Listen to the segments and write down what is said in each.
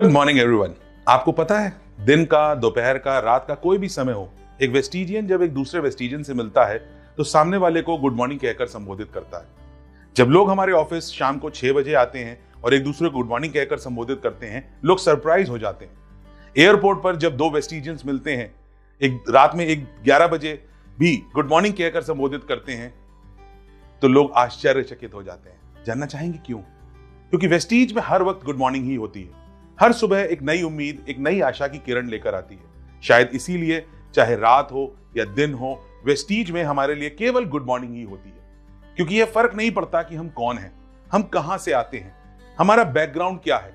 Good morning everyone. आपको पता है, दिन का, दोपहर का, रात का, कोई भी समय हो, एक वेस्टिजियन जब एक दूसरे वेस्टिजियन से मिलता है तो सामने वाले को गुड मॉर्निंग कहकर संबोधित करता है। जब लोग हमारे ऑफिस शाम को 6 बजे आते हैं और एक दूसरे को गुड मॉर्निंग कहकर संबोधित करते हैं, लोग सरप्राइज हो जाते हैं। एयरपोर्ट पर जब दो वेस्टिजियंस मिलते हैं, एक रात में 11 बजे भी गुड मॉर्निंग कहकर संबोधित करते हैं, तो लोग आश्चर्यचकित हो जाते हैं। जानना चाहेंगे क्यों? क्योंकि वेस्टीज में हर वक्त गुड मॉर्निंग ही होती है। हर सुबह एक नई उम्मीद, एक नई आशा की किरण लेकर आती है। शायद इसीलिए चाहे रात हो या दिन हो, वेस्टीज में हमारे लिए केवल गुड मॉर्निंग ही होती है। क्योंकि यह फर्क नहीं पड़ता कि हम कौन हैं, हम कहां से आते हैं, हमारा बैकग्राउंड क्या है,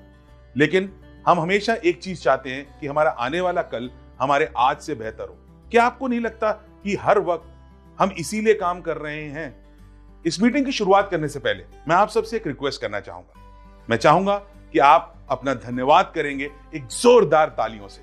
लेकिन हम हमेशा एक चीज चाहते हैं कि हमारा आने वाला कल हमारे आज से बेहतर हो। क्या आपको नहीं लगता कि हर वक्त हम इसीलिए काम कर रहे हैं? इस मीटिंग की शुरुआत करने से पहले मैं आप सबसे एक रिक्वेस्ट करना चाहूंगा। मैं चाहूंगा कि आप अपना धन्यवाद करेंगे एक जोरदार तालियों से।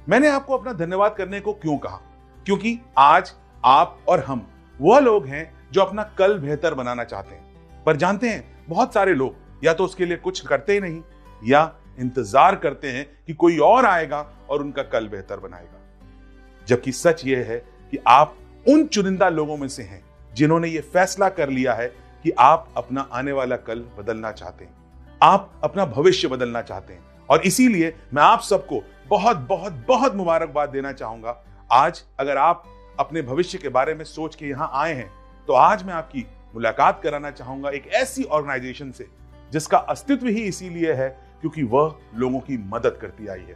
मैंने आपको अपना धन्यवाद करने को क्यों कहा? क्योंकि आज आप और हम वह लोग हैं जो अपना कल बेहतर बनाना चाहते हैं। पर जानते हैं, बहुत सारे लोग या तो उसके लिए कुछ करते ही नहीं या इंतजार करते हैं कि कोई और आएगा और उनका कल बेहतर बनाएगा। जबकि सच यह है कि आप उन चुनिंदा लोगों में से हैं जिन्होंने यह फैसला कर लिया है कि आप अपना आने वाला कल बदलना चाहते हैं, आप अपना भविष्य बदलना चाहते हैं। और इसीलिए मैं आप सबको बहुत बहुत बहुत मुबारकबाद देना चाहूंगा। आज अगर आप अपने भविष्य के बारे में सोच के यहां आए हैं, तो आज मैं आपकी मुलाकात कराना चाहूंगा एक ऐसी ऑर्गेनाइजेशन से जिसका अस्तित्व ही इसीलिए है क्योंकि वह लोगों की मदद करती आई है।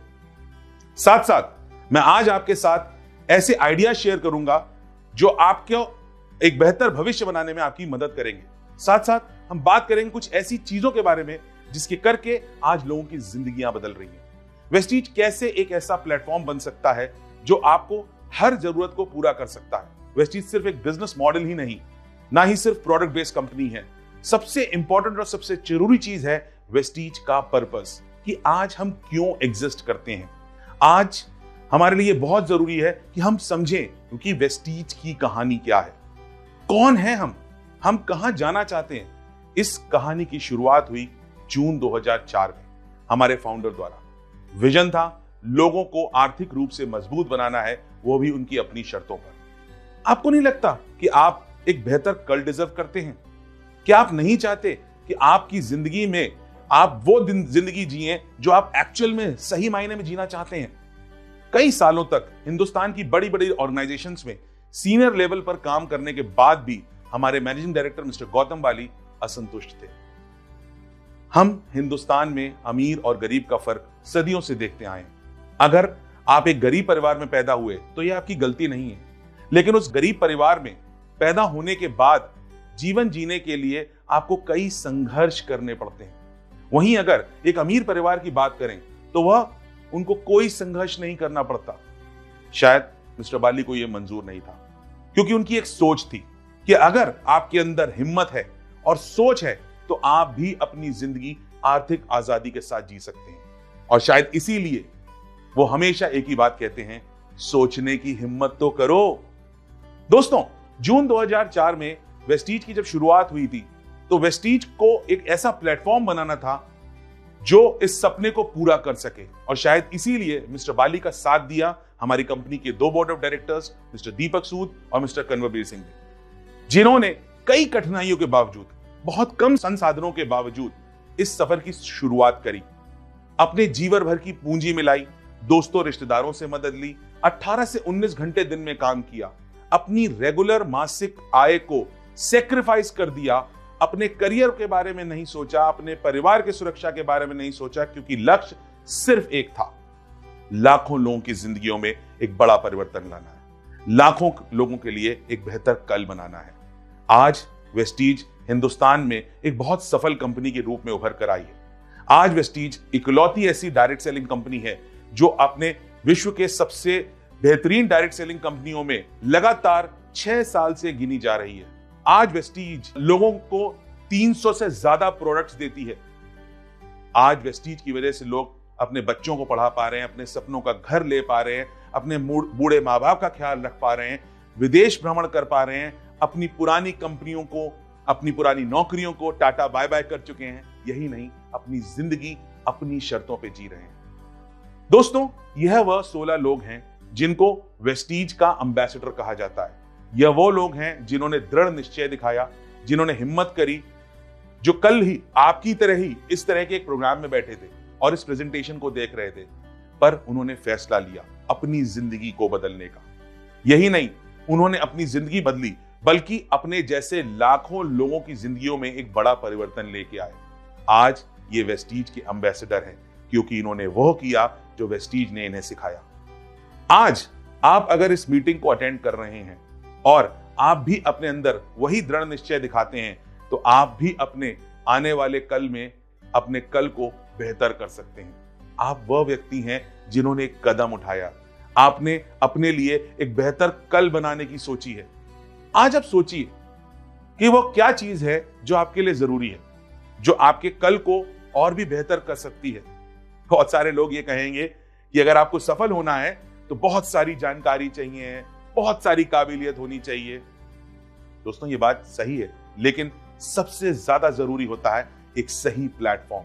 साथ साथ मैं आज आपके साथ ऐसे आइडिया शेयर करूंगा जो आपको एक बेहतर भविष्य बनाने में आपकी मदद करेंगे। साथ साथ हम बात करेंगे कुछ ऐसी चीजों के बारे में जिसके करके आज लोगों की जिंदगियां बदल रही हैं। वेस्टीज कैसे एक ऐसा प्लेटफॉर्म बन सकता है जो आपको हर जरूरत को पूरा कर सकता है। वेस्टीज सिर्फ एक बिजनेस मॉडल ही नहीं, ना ही सिर्फ प्रोडक्ट बेस्ड कंपनी है। सबसे इंपॉर्टेंट और सबसे जरूरी चीज है वेस्टीज का पर्पस, कि आज हम क्यों एग्जिस्ट करते हैं। आज हमारे लिए बहुत जरूरी है कि हम समझें क्योंकि वेस्टीज की कहानी क्या है, कौन है हम कहां जाना चाहते हैं। इस कहानी की शुरुआत हुई जून 2004 में हमारे फाउंडर द्वारा। विजन था लोगों को आर्थिक रूप से मजबूत बनाना है, वो भी उनकी अपनी शर्तों पर। आपको नहीं लगता कि आप एक बेहतर कल डिजर्व करते हैं? क्या आप नहीं चाहते कि आपकी जिंदगी में आप वो जिंदगी जिए जो आप एक्चुअल में सही मायने में जीना चाहते हैं? कई सालों तक हिंदुस्तान की बड़ी बड़ी ऑर्गेनाइजेशंस में सीनियर लेवल पर काम करने के बाद भी हमारे मैनेजिंग डायरेक्टर मिस्टर गौतम बाली असंतुष्ट थे। हम हिंदुस्तान में अमीर और गरीब का फर्क सदियों से देखते आए हैं। अगर आप एक गरीब परिवार में पैदा हुए तो यह आपकी गलती नहीं है, लेकिन उस गरीब परिवार में पैदा होने के बाद जीवन जीने के लिए आपको कई संघर्ष करने पड़ते हैं। वहीं अगर एक अमीर परिवार की बात करें तो वह उनको कोई संघर्ष नहीं करना पड़ता। शायद मिस्टर बाली को यह मंजूर नहीं था, क्योंकि उनकी एक सोच थी कि अगर आपके अंदर हिम्मत है और सोच है तो आप भी अपनी जिंदगी आर्थिक आजादी के साथ जी सकते हैं। और शायद इसीलिए वो हमेशा एक ही बात कहते हैं, सोचने की हिम्मत तो करो। दोस्तों, जून 2004 में वेस्टीज की जब शुरुआत हुई थी तो वेस्टीज को एक ऐसा प्लेटफॉर्म बनाना था जो इस सपने को पूरा कर सके। और शायद इसीलिए मिस्टर बाली का साथ दिया हमारी कंपनी के 2 बोर्ड ऑफ डायरेक्टर्स, मिस्टर दीपक सूद और मिस्टर कन्वरबीर सिंह, जिन्होंने कई कठिनाइयों के बावजूद, बहुत कम संसाधनों के बावजूद इस सफर की शुरुआत करी। अपने जीवन भर की पूंजी मिलाई, दोस्तों रिश्तेदारों से मदद ली, 18 से 19 घंटे दिन में काम किया, अपनी रेगुलर मासिक आय को सेक्रीफाइस कर दिया, अपने करियर के बारे में नहीं सोचा, अपने परिवार की सुरक्षा के बारे में नहीं सोचा, क्योंकि लक्ष्य सिर्फ एक था, लाखों लोगों की जिंदगियों में एक बड़ा परिवर्तन लाना है, लाखों लोगों के लिए एक बेहतर कल बनाना है। आज वेस्टीज हिंदुस्तान में एक बहुत सफल कंपनी के रूप में उभर कर आई है। आज वेस्टीज इकलौती ऐसी डायरेक्ट सेलिंग कंपनी है जो अपने विश्व के सबसे बेहतरीन डायरेक्ट सेलिंग कंपनियों में लगातार 6 साल से गिनी जा रही है। आज वेस्टीज लोगों को 300 से ज्यादा प्रोडक्ट्स देती है। आज वेस्टीज की वजह से लोग अपने बच्चों को पढ़ा पा रहे हैं, अपने सपनों का घर ले पा रहे हैं, अपने बूढ़े माँ बाप का ख्याल रख पा रहे हैं, विदेश भ्रमण कर पा रहे हैं, अपनी पुरानी कंपनियों को, अपनी पुरानी नौकरियों को टाटा बाय बाय कर चुके हैं। यही नहीं, अपनी जिंदगी अपनी शर्तों पे जी रहे हैं। दोस्तों, यह वह 16 लोग हैं जिनको वेस्टीज का एम्बेसडर कहा जाता है। यह वो लोग हैं जिन्होंने दृढ़ निश्चय दिखाया, जिन्होंने हिम्मत करी, जो कल ही आपकी तरह ही इस तरह के एक प्रोग्राम में बैठे थे और इस प्रेजेंटेशन को देख रहे थे, पर उन्होंने फैसला लिया अपनी जिंदगी को बदलने का। यही नहीं, उन्होंने अपनी जिंदगी बदली, बल्कि अपने जैसे लाखों लोगों की जिंदगियों में एक बड़ा परिवर्तन लेके आए। आज ये वेस्टीज के एम्बेसडर हैं, क्योंकि इन्होंने वह किया जो वेस्टीज ने इन्हें सिखाया। आज आप अगर इस मीटिंग को अटेंड कर रहे हैं और आप भी अपने अंदर वही दृढ़ निश्चय दिखाते हैं, तो आप भी अपने आने वाले कल में अपने कल को बेहतर कर सकते हैं। आप वह व्यक्ति हैं जिन्होंने एक कदम उठाया, आपने अपने लिए एक बेहतर कल बनाने की सोची है। आज आप सोचिए कि वो क्या चीज है जो आपके लिए जरूरी है, जो आपके कल को और भी बेहतर कर सकती है। बहुत सारे लोग ये कहेंगे कि अगर आपको सफल होना है तो बहुत सारी जानकारी चाहिए, बहुत सारी काबिलियत होनी चाहिए। दोस्तों, ये बात सही है, लेकिन सबसे ज्यादा जरूरी होता है एक सही प्लेटफॉर्म।